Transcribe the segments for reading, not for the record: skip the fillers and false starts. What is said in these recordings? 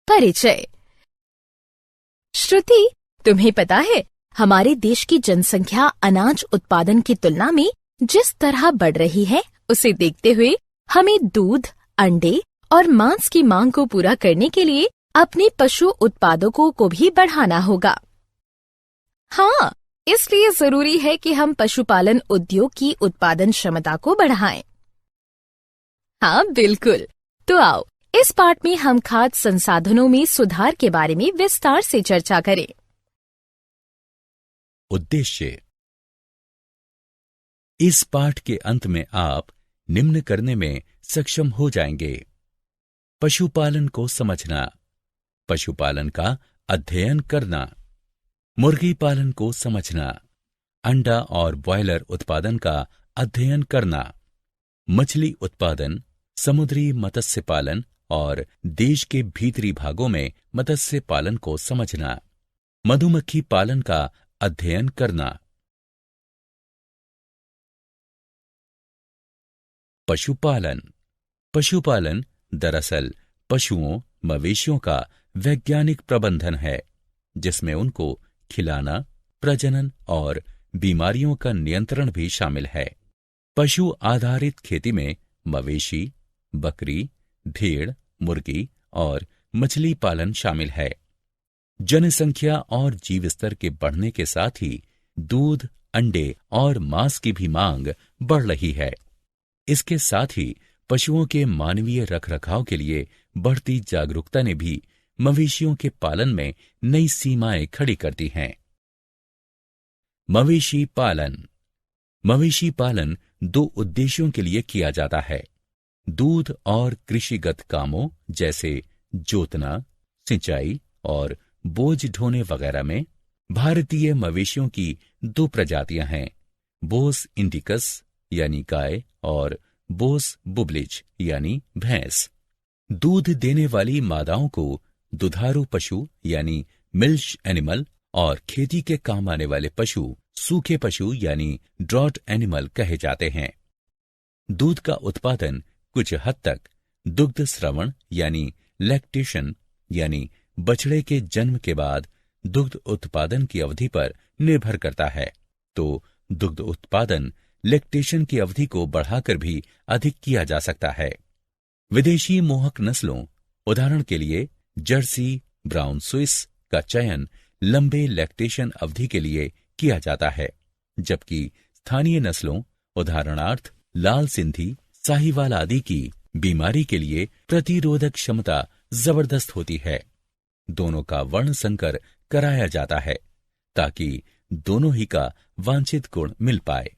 परिचय। श्रुति, तुम्हें पता है हमारे देश की जनसंख्या अनाज उत्पादन की तुलना में जिस तरह बढ़ रही है, उसे देखते हुए हमें दूध, अंडे और मांस की मांग को पूरा करने के लिए अपने पशु उत्पादकों को भी बढ़ाना होगा। हाँ, इसलिए जरूरी है कि हम पशुपालन उद्योग की उत्पादन क्षमता को बढ़ाएं। हाँ बिल्कुल। तो आओ, इस पाठ में हम खाद्य संसाधनों में सुधार के बारे में विस्तार से चर्चा करें। उद्देश्य। इस पाठ के अंत में आप निम्न करने में सक्षम हो जाएंगे: पशुपालन को समझना, पशुपालन का अध्ययन करना, मुर्गी पालन को समझना, अंडा और ब्रॉयलर उत्पादन का अध्ययन करना, मछली उत्पादन, समुद्री मत्स्य पालन और देश के भीतरी भागों में मत्स्य पालन को समझना, मधुमक्खी पालन का अध्ययन करना। पशुपालन। पशुपालन दरअसल पशुओं, मवेशियों का वैज्ञानिक प्रबंधन है, जिसमें उनको खिलाना, प्रजनन और बीमारियों का नियंत्रण भी शामिल है। पशु आधारित खेती में मवेशी, बकरी, भेड़, मुर्गी और मछली पालन शामिल है। जनसंख्या और जीव स्तर के बढ़ने के साथ ही दूध, अंडे और मांस की भी मांग बढ़ रही है। इसके साथ ही पशुओं के मानवीय रखरखाव के लिए बढ़ती जागरूकता ने भी मवेशियों के पालन में नई सीमाएं खड़ी कर दी हैं। मवेशी पालन। मवेशी पालन दो उद्देश्यों के लिए किया जाता है: दूध और कृषिगत कामों जैसे जोतना, सिंचाई और बोझ ढोने वगैरह में। भारतीय मवेशियों की दो प्रजातियां हैं: बोस इंडिकस यानी गाय और बोस बुबलिज यानी भैंस। दूध देने वाली मादाओं को दुधारू पशु यानी मिल्क एनिमल और खेती के काम आने वाले पशु सूखे पशु यानी ड्रॉट एनिमल कहे जाते हैं। दूध का उत्पादन कुछ हद तक दुग्ध स्रवण यानी लैक्टेशन यानी बछड़े के जन्म के बाद दुग्ध उत्पादन की अवधि पर निर्भर करता है, तो दुग्ध उत्पादन लैक्टेशन की अवधि को बढ़ाकर भी अधिक किया जा सकता है। विदेशी मोहक नस्लों, उदाहरण के लिए जर्सी, ब्राउन स्विस का चयन लंबे लैक्टेशन अवधि के लिए किया जाता है, जबकि स्थानीय नस्लों, उदाहरणार्थ लाल सिंधी, साहिवाल आदि की बीमारी के लिए प्रतिरोधक क्षमता जबरदस्त होती है। दोनों का वर्ण संकर कराया जाता है ताकि दोनों ही का वांछित गुण मिल पाए।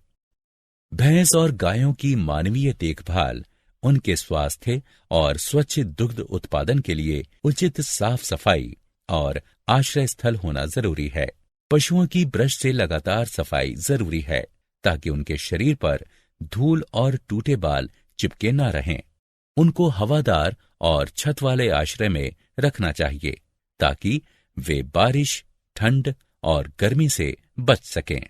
भैंस और गायों की मानवीय देखभाल, उनके स्वास्थ्य और स्वच्छ दुग्ध उत्पादन के लिए उचित साफ सफाई और आश्रय स्थल होना जरूरी है। पशुओं की ब्रश से लगातार सफाई जरूरी है ताकि उनके शरीर पर धूल और टूटे बाल चिपके न रहें। उनको हवादार और छत वाले आश्रय में रखना चाहिए ताकि वे बारिश, ठंड और गर्मी से बच सकें।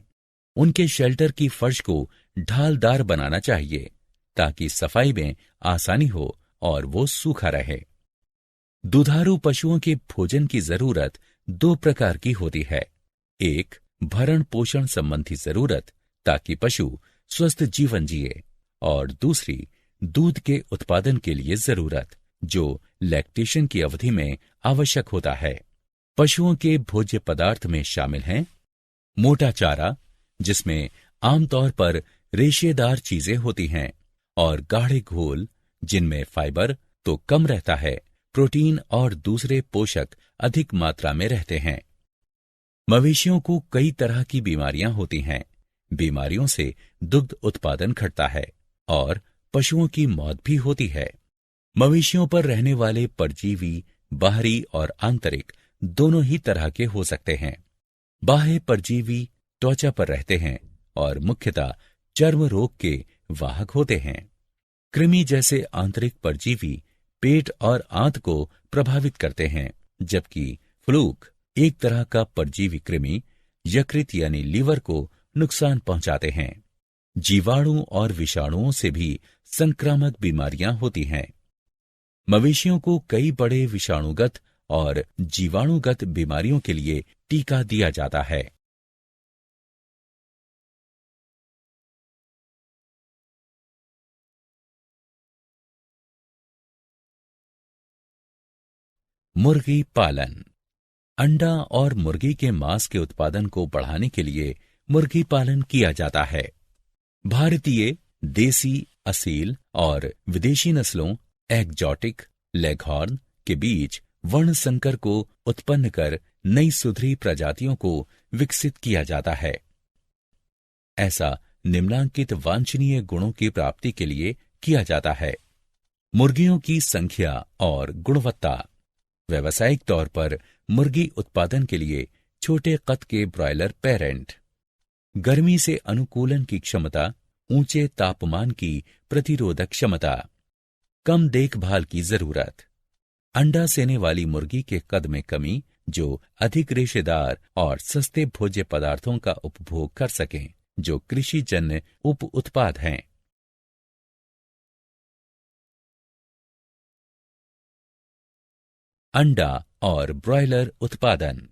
उनके शेल्टर की फर्श को ढालदार बनाना चाहिए ताकि सफाई में आसानी हो और वो सूखा रहे। दुधारू पशुओं के भोजन की जरूरत दो प्रकार की होती है: एक भरण पोषण संबंधी जरूरत ताकि पशु स्वस्थ जीवन जिए, और दूसरी दूध के उत्पादन के लिए जरूरत जो लैक्टेशन की अवधि में आवश्यक होता है। पशुओं के भोज्य पदार्थ में शामिल हैं मोटा चारा, जिसमें आमतौर पर रेशेदार चीजें होती हैं, और गाढ़े घोल, जिनमें फाइबर तो कम रहता है, प्रोटीन और दूसरे पोषक अधिक मात्रा में रहते हैं। मवेशियों को कई तरह की बीमारियां होती हैं। बीमारियों से दुग्ध उत्पादन घटता है और पशुओं की मौत भी होती है। मवेशियों पर रहने वाले परजीवी बाहरी और आंतरिक दोनों ही तरह के हो सकते हैं। बाह्य परजीवी त्वचा पर रहते हैं और मुख्यतः चर्म रोग के वाहक होते हैं। कृमि जैसे आंतरिक परजीवी पेट और आंत को प्रभावित करते हैं, जबकि फ्लूक एक तरह का परजीवी कृमि यकृत यानी लीवर को नुकसान पहुंचाते हैं। जीवाणु और विषाणुओं से भी संक्रामक बीमारियां होती हैं। मवेशियों को कई बड़े विषाणुगत और जीवाणुगत बीमारियों के लिए टीका दिया जाता है। मुर्गी पालन। अंडा और मुर्गी के मांस के उत्पादन को बढ़ाने के लिए मुर्गी पालन किया जाता है। भारतीय, देसी, असील और विदेशी नस्लों एग्जॉटिक, लेगहॉर्न के बीच वर्ण संकर को उत्पन्न कर नई सुधरी प्रजातियों को विकसित किया जाता है। ऐसा निम्नांकित वांछनीय गुणों की प्राप्ति के लिए किया जाता है। मुर्गियों की संख्या और गुणवत्ता। व्यावसायिक तौर पर मुर्गी उत्पादन के लिए छोटे कद के ब्रॉयलर पेरेंट। गर्मी से अनुकूलन की क्षमता, ऊंचे तापमान की प्रतिरोधक क्षमता, कम देखभाल की जरूरत। अंडा सेने वाली मुर्गी के कद में कमी जो अधिक रेशेदार और सस्ते भोज्य पदार्थों का उपभोग कर सकें, जो कृषिजन्य उप उत्पाद हैं। अंडा और ब्रॉयलर उत्पादन।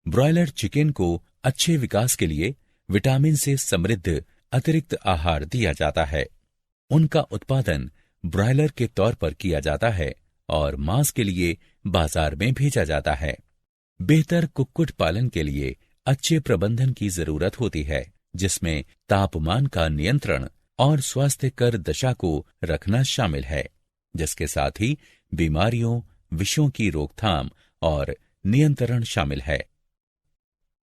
ब्रॉयलर चिकन को अच्छे विकास के लिए विटामिन से समृद्ध अतिरिक्त आहार दिया जाता है। उनका उत्पादन ब्रॉयलर के तौर पर किया जाता है और मांस के लिए बाजार में भेजा जाता है। बेहतर कुक्कुट पालन के लिए अच्छे प्रबंधन की जरूरत होती है, जिसमें तापमान का नियंत्रण और स्वास्थ्यकर दशा को रखना शामिल है, जिसके साथ ही बीमारियों, विषयों की रोकथाम और नियंत्रण शामिल है।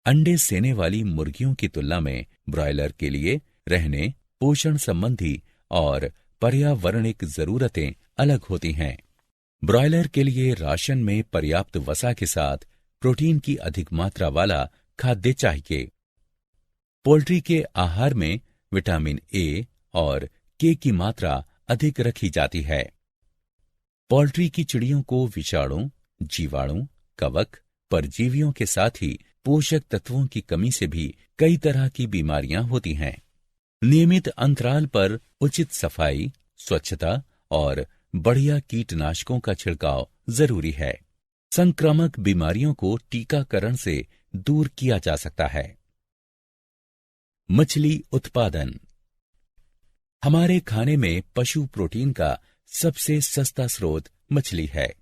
अंडे सेने वाली मुर्गियों की तुलना में ब्रॉयलर के लिए रहने, पोषण संबंधी और पर्यावरणिक जरूरतें अलग होती हैं। ब्रॉयलर के लिए राशन में पर्याप्त वसा के साथ प्रोटीन की अधिक मात्रा वाला खाद्य चाहिए। पोल्ट्री के आहार में विटामिन ए और के की मात्रा अधिक रखी जाती है। पोल्ट्री की चिड़ियों को विषाणु, जीवाणु, कवक, परजीवियों के साथ ही पोषक तत्वों की कमी से भी कई तरह की बीमारियां होती हैं। नियमित अंतराल पर उचित सफाई, स्वच्छता और बढ़िया कीटनाशकों का छिड़काव जरूरी है। संक्रामक बीमारियों को टीकाकरण से दूर किया जा सकता है। मछली उत्पादन। हमारे खाने में पशु प्रोटीन का सबसे सस्ता स्रोत मछली है।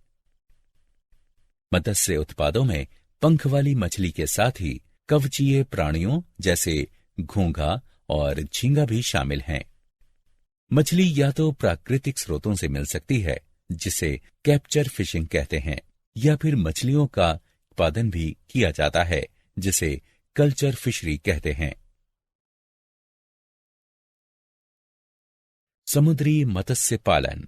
मत्स्य उत्पादों में पंख वाली मछली के साथ ही कवचीय प्राणियों जैसे घोंघा और झींगा भी शामिल हैं। मछली या तो प्राकृतिक स्रोतों से मिल सकती है, जिसे कैप्चर फिशिंग कहते हैं, या फिर मछलियों का उत्पादन भी किया जाता है, जिसे कल्चर फिशरी कहते हैं। समुद्री मत्स्य पालन।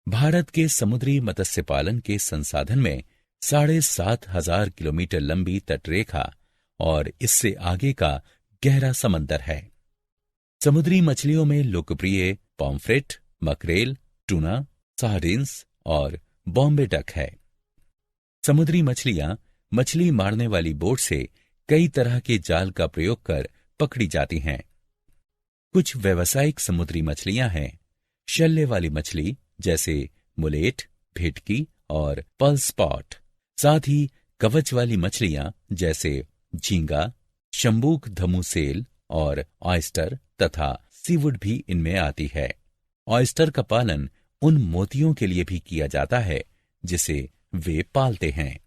भारत के समुद्री मत्स्य पालन के संसाधन में 7,500 किलोमीटर लंबी तटरेखा और इससे आगे का गहरा समंदर है। समुद्री मछलियों में लोकप्रिय पॉम्फ्रेट, मकरेल, टूना, सार्डिन्स और बॉम्बे डक है। समुद्री मछलियां मछली मारने वाली बोट से कई तरह के जाल का प्रयोग कर पकड़ी जाती हैं। कुछ व्यावसायिक समुद्री मछलियां हैं शल्य वाली मछली जैसे मुलेट, भेटकी और पर्ल स्पॉट। साथ ही कवच वाली मछलियां जैसे झींगा, शंबूक धमू सेल और ऑयस्टर तथा सीवुड भी इनमें आती है। ऑयस्टर का पालन उन मोतियों के लिए भी किया जाता है जिसे वे पालते हैं।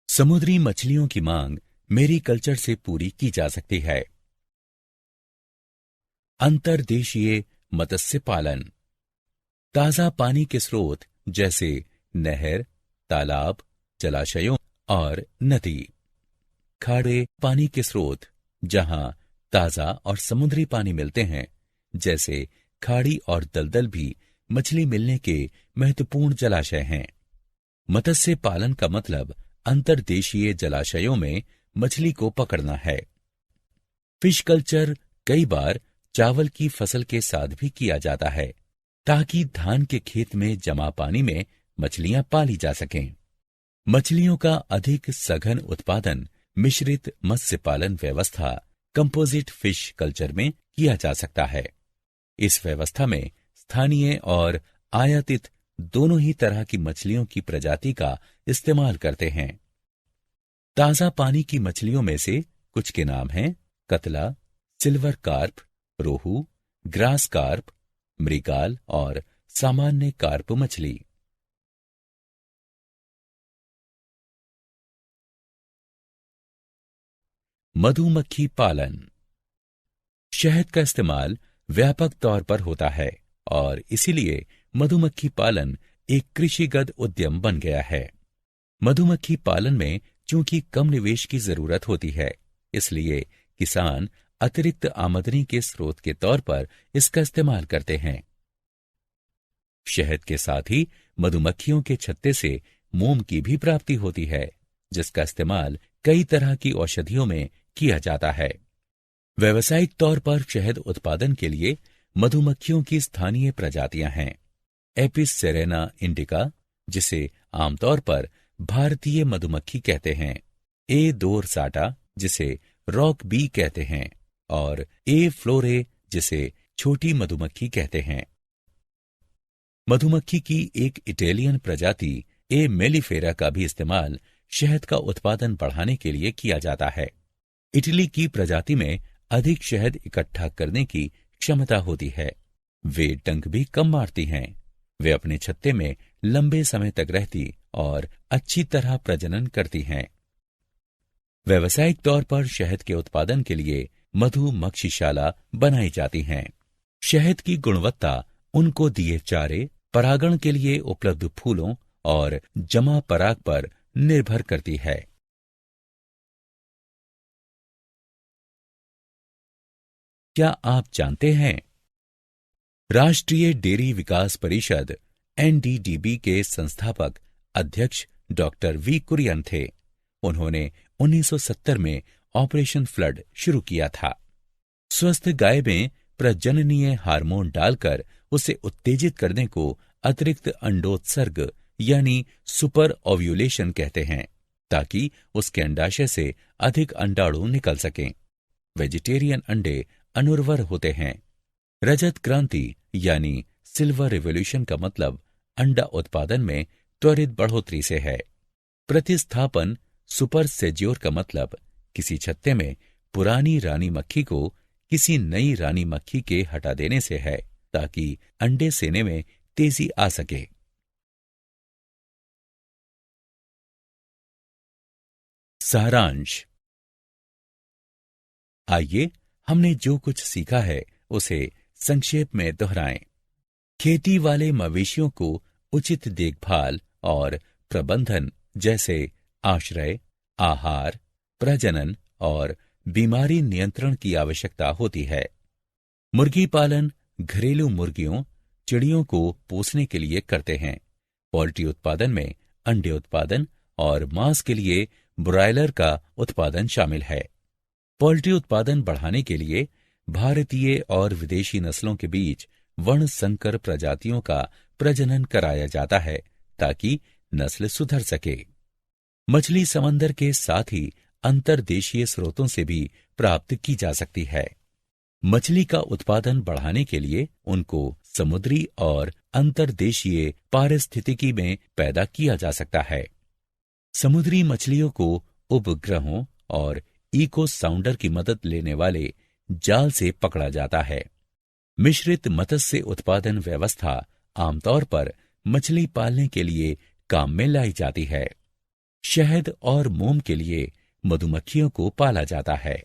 समुद्री मछलियों की मांग मेरीकल्चर से पूरी की जा सकती है। अंतर्देशीय मत्स्य पालन। ताजा पानी के स्रोत जैसे नहर, तालाब, जलाशयों और नदी। खारे पानी के स्रोत जहां ताजा और समुद्री पानी मिलते हैं, जैसे खाड़ी और दलदल भी मछली मिलने के महत्वपूर्ण जलाशय हैं। मत्स्य पालन का मतलब अंतर्देशीय जलाशयों में मछली को पकड़ना है। फिश कल्चर कई बार चावल की फसल के साथ भी किया जाता है, ताकि धान के खेत में जमा पानी में मछलियां पाली जा सकें। मछलियों का अधिक सघन उत्पादन मिश्रित मत्स्य पालन व्यवस्था कंपोजिट फिश कल्चर में किया जा सकता है। इस व्यवस्था में स्थानीय और आयातित दोनों ही तरह की मछलियों की प्रजाति का इस्तेमाल करते हैं। ताजा पानी की मछलियों में से कुछ के नाम हैं कतला, सिल्वर कार्प, रोहू, ग्रास कार्प, मृगाल और सामान्य कार्प मछली। मधुमक्खी पालन। शहद का इस्तेमाल व्यापक तौर पर होता है और इसीलिए मधुमक्खी पालन एक कृषिगत उद्यम बन गया है। मधुमक्खी पालन में चूंकि कम निवेश की जरूरत होती है, इसलिए किसान अतिरिक्त आमदनी के स्रोत के तौर पर इसका इस्तेमाल करते हैं। शहद के साथ ही मधुमक्खियों के छत्ते से मोम की भी प्राप्ति होती है, जिसका इस्तेमाल कई तरह की औषधियों में किया जाता है। व्यावसायिक तौर पर शहद उत्पादन के लिए मधुमक्खियों की स्थानीय प्रजातियां हैं। एपिस सेरेना इंडिका, जिसे आमतौर पर भारतीय मधुमक्खी कहते हैं, ए दोरसाटा, जिसे रॉक बी कहते हैं, और ए फ्लोरे, जिसे छोटी मधुमक्खी कहते हैं। मधुमक्खी की एक इटालियन प्रजाति ए मेलिफेरा का भी इस्तेमाल शहद का उत्पादन बढ़ाने के लिए किया जाता है। इटली की प्रजाति में अधिक शहद इकट्ठा करने की क्षमता होती है। वे डंक भी कम मारती हैं। वे अपने छत्ते में लंबे समय तक रहती और अच्छी तरह प्रजनन करती हैं। व्यावसायिक तौर पर शहद के उत्पादन के लिए मधुमक्षिशाला बनाई जाती हैं। शहद की गुणवत्ता उनको दिए चारे, परागण के लिए उपलब्ध फूलों और जमा पराग पर निर्भर करती है। क्या आप जानते हैं, राष्ट्रीय डेयरी विकास परिषद एनडीडीबी के संस्थापक अध्यक्ष डॉक्टर वी कुरियन थे। उन्होंने 1970 में ऑपरेशन फ्लड शुरू किया था। स्वस्थ गाय में प्रजननीय हार्मोन डालकर उसे उत्तेजित करने को अतिरिक्त अंडोत्सर्ग यानी सुपर ओव्यूलेशन कहते हैं, ताकि उसके अंडाशय से अधिक अंडाणु निकल सकें। वेजिटेरियन अंडे अनुर्वर होते हैं। रजत क्रांति यानी सिल्वर रिवॉल्यूशन का मतलब अंडा उत्पादन में त्वरित बढ़ोतरी से है। प्रतिस्थापन सुपर सेज्योर का मतलब किसी छत्ते में पुरानी रानी मक्खी को किसी नई रानी मक्खी के हटा देने से है, ताकि अंडे सेने में तेजी आ सके। सारांश। आइए हमने जो कुछ सीखा है उसे संक्षेप में दोहराएं। खेती वाले मवेशियों को उचित देखभाल और प्रबंधन जैसे आश्रय, आहार, प्रजनन और बीमारी नियंत्रण की आवश्यकता होती है। मुर्गी पालन घरेलू मुर्गियों, चिड़ियों को पोसने के लिए करते हैं। पोल्ट्री उत्पादन में अंडे उत्पादन और मांस के लिए ब्रॉयलर का उत्पादन शामिल है। पोल्ट्री उत्पादन बढ़ाने के लिए भारतीय और विदेशी नस्लों के बीच वर्णसंकर प्रजातियों का प्रजनन कराया जाता है, ताकि नस्ल सुधर सके। मछली समंदर के साथ ही अंतर्देशीय स्रोतों से भी प्राप्त की जा सकती है। मछली का उत्पादन बढ़ाने के लिए उनको समुद्री और अंतर्देशीय पारिस्थितिकी में पैदा किया जा सकता है। समुद्री मछलियों को उपग्रहों और इको साउंडर की मदद लेने वाले जाल से पकड़ा जाता है। मिश्रित मत्स्य उत्पादन व्यवस्था आमतौर पर मछली पालने के लिए काम में लाई जाती है। शहद और मोम के लिए मधुमक्खियों को पाला जाता है।